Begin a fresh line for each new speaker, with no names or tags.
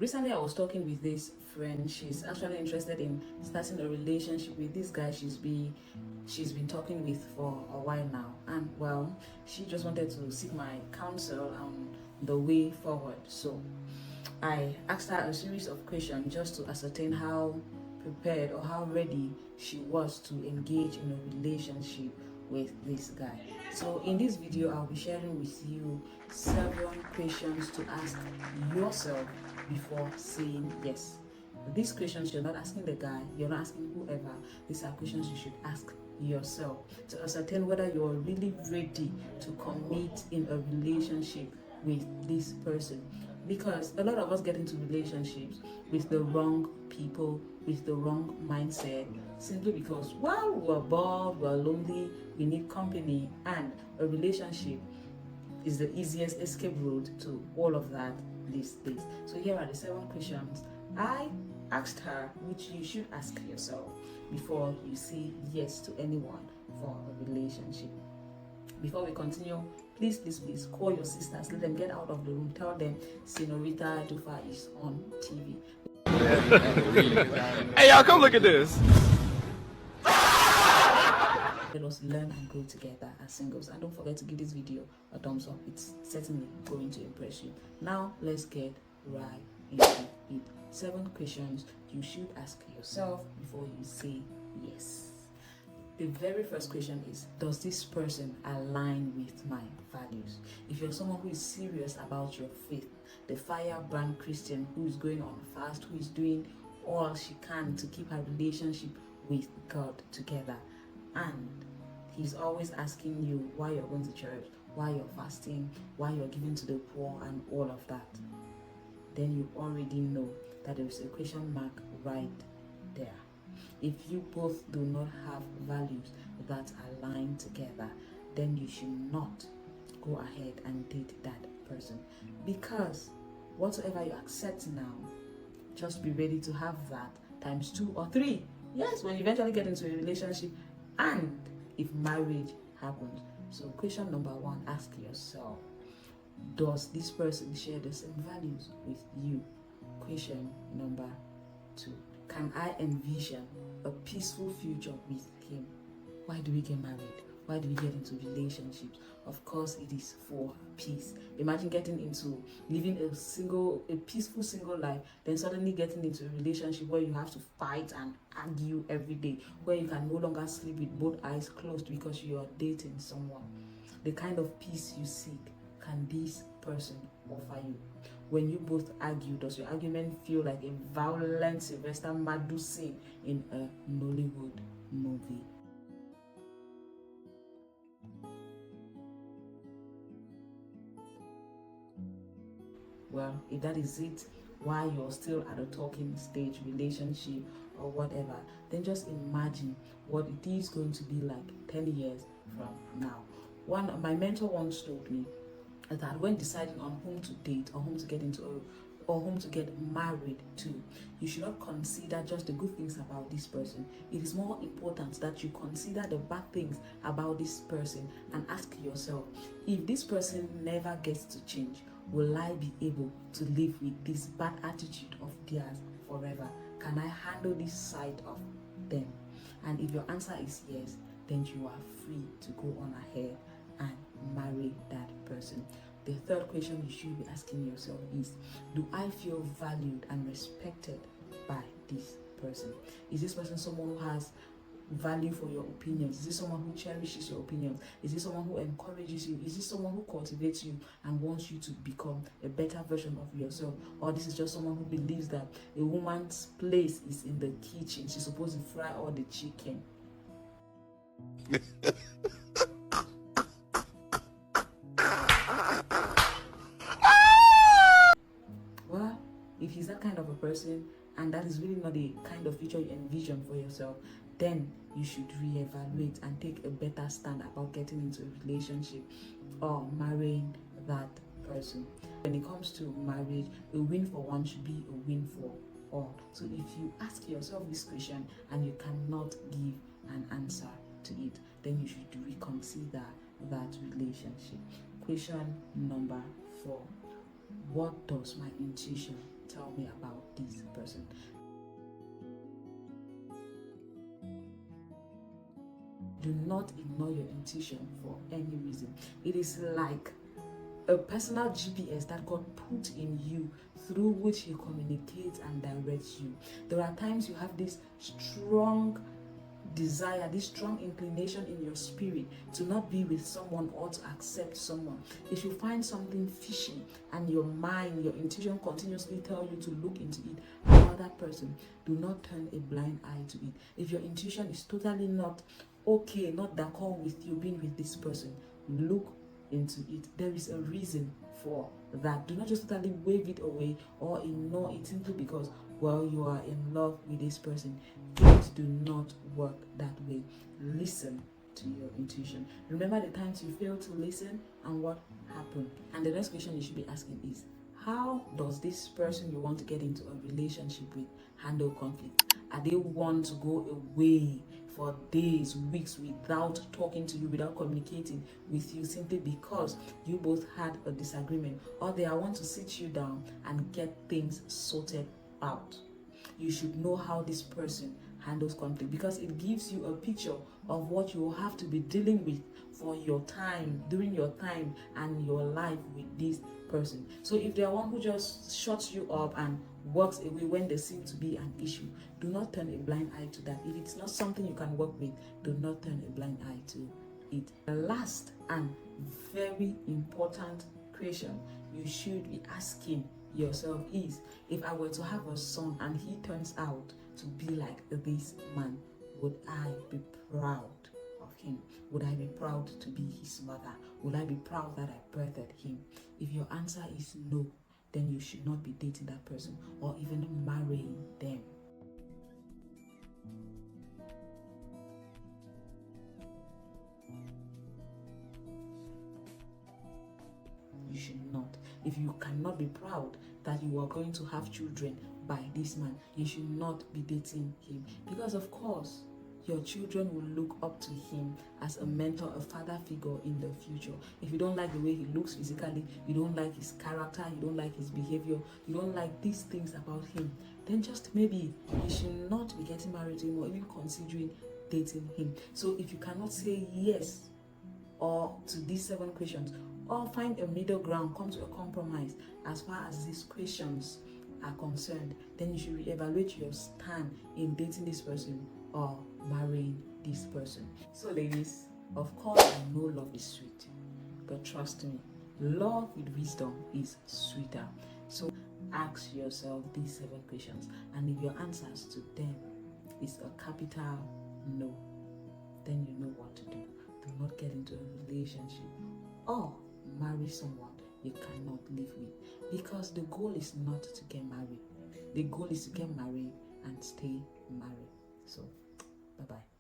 Recently, I was talking with this friend. She's actually interested in starting a relationship with this guy she's been talking with for a while now. And well, she just wanted to seek my counsel on the way forward. So I asked her a series of questions just to ascertain how prepared or how ready she was to engage in a relationship with this guy. So in this video, I'll be sharing with you 7 questions to ask yourself before saying yes. These questions you're not asking the guy, you're not asking whoever. These are questions you should ask yourself to ascertain whether you're really ready to commit in a relationship with this person. Because a lot of us get into relationships with the wrong people, with the wrong mindset, simply because, well, we're bored, we're lonely, we need company, and a relationship is the easiest escape route to all of that these days. So here are the 7 questions I asked her, which you should ask yourself before you say yes to anyone for a relationship. Before we continue, please call your sisters, let them get out of the room, tell them Senorita Dufa is on TV.
Hey, y'all, come look at this.
Let us learn and grow together as singles. And don't forget to give this video a thumbs up. It's certainly going to impress you. Now, let's get right into it. 7 questions you should ask yourself before you say yes. The very first question is, does this person align with my values? If you're someone who is serious about your faith, the firebrand Christian who is going on fast, who is doing all she can to keep her relationship with God together, and he's always asking you why you're going to church, why you're fasting, why you're giving to the poor, and all of that, then you already know that there is a question mark right there. If you both do not have values that align together, then you should not go ahead and date that person. Because whatsoever you accept now, just be ready to have that times 2 or 3. Yes, when you eventually get into a relationship and if marriage happens. So question number 1, ask yourself, does this person share the same values with you? Question number 2, can I envision a peaceful future with him? Why do we get married? Why do we get into relationships? Of course, it is for peace. Imagine getting into living a peaceful single life, then suddenly getting into a relationship where you have to fight and argue every day, where you can no longer sleep with both eyes closed because you are dating someone. The kind of peace you seek, can this person offer you? When you both argue, does your argument feel like a violent Sylvester Madu scene in a Nollywood movie? Well, if that is it, while you're still at a talking stage, relationship or whatever, then just imagine what it is going to be like 10 years from now. My mentor once told me that when deciding on whom to date or whom to get into or whom to get married to, you should not consider just the good things about this person. It is more important that you consider the bad things about this person and ask yourself, if this person never gets to change, will I be able to live with this bad attitude of theirs forever? Can I handle this side of them? And if your answer is yes, then you are free to go on ahead and marry that person. The third question you should be asking yourself is, do I feel valued and respected by this person? Is this person someone who has value for your opinions? Is this someone who cherishes your opinions? Is this someone who encourages you? Is this someone who cultivates you and wants you to become a better version of yourself? Or this is just someone who believes that a woman's place is in the kitchen, she's supposed to fry all the chicken? Well, if he's that kind of a person and that is really not the kind of future you envision for yourself, then you should reevaluate and take a better stand about getting into a relationship or marrying that person. When it comes to marriage, a win for one should be a win for all. So if you ask yourself this question and you cannot give an answer to it, then you should reconsider that relationship. Question number 4, what does my intuition tell me about this person. Do not ignore your intuition for any reason. It is like a personal GPS that God put in you, through which He communicates and directs you. There are times you have this strong desire, this strong inclination in your spirit to not be with someone or to accept someone. If you find something fishy and your mind, your intuition continuously tell you to look into it, another person, do not turn a blind eye to it. If your intuition is totally not okay, not d'accord with you being with this person, look into it. There is a reason for that. Do not just totally wave it away or ignore it simply because, well, you are in love with this person. Things do not work that way. Listen to your intuition. Remember the times you failed to listen and what happened. And the next question you should be asking is, how does this person you want to get into a relationship with handle conflict? Are they one to go away for days, weeks without talking to you, without communicating with you, simply because you both had a disagreement? Or they are one to sit you down and get things sorted out? You should know how this person handles conflict, because it gives you a picture of what you will have to be dealing with for your time, during your time and your life with this person. So if they are one who just shuts you up and walks away when there seems to be an issue, do not turn a blind eye to that. If it's not something you can work with, do not turn a blind eye to it. The last and very important question you should be asking yourself is, if I were to have a son and he turns out to be like this man, would I be proud of him? Would I be proud to be his mother? Would I be proud that I birthed him? If your answer is no, then you should not be dating that person or even marrying them. You should not. If you cannot be proud that you are going to have children by this man, you should not be dating him, because of course your children will look up to him as a mentor, a father figure in the future. If you don't like the way he looks physically, you don't like his character, you don't like his behavior, you don't like these things about him, then just maybe you should not be getting married to him or even considering dating him. So if you cannot say yes or to these 7 questions, or find a middle ground, come to a compromise as far as these questions are concerned, then you should reevaluate your stand in dating this person or marrying this person. So ladies, of course I know love is sweet, but trust me, love with wisdom is sweeter. So ask yourself these 7 questions, and if your answers to them is a capital no, then you know what to do. Do not get into a relationship or marry someone you cannot live with, because the goal is not to get married. The goal is to get married and stay married. So bye bye.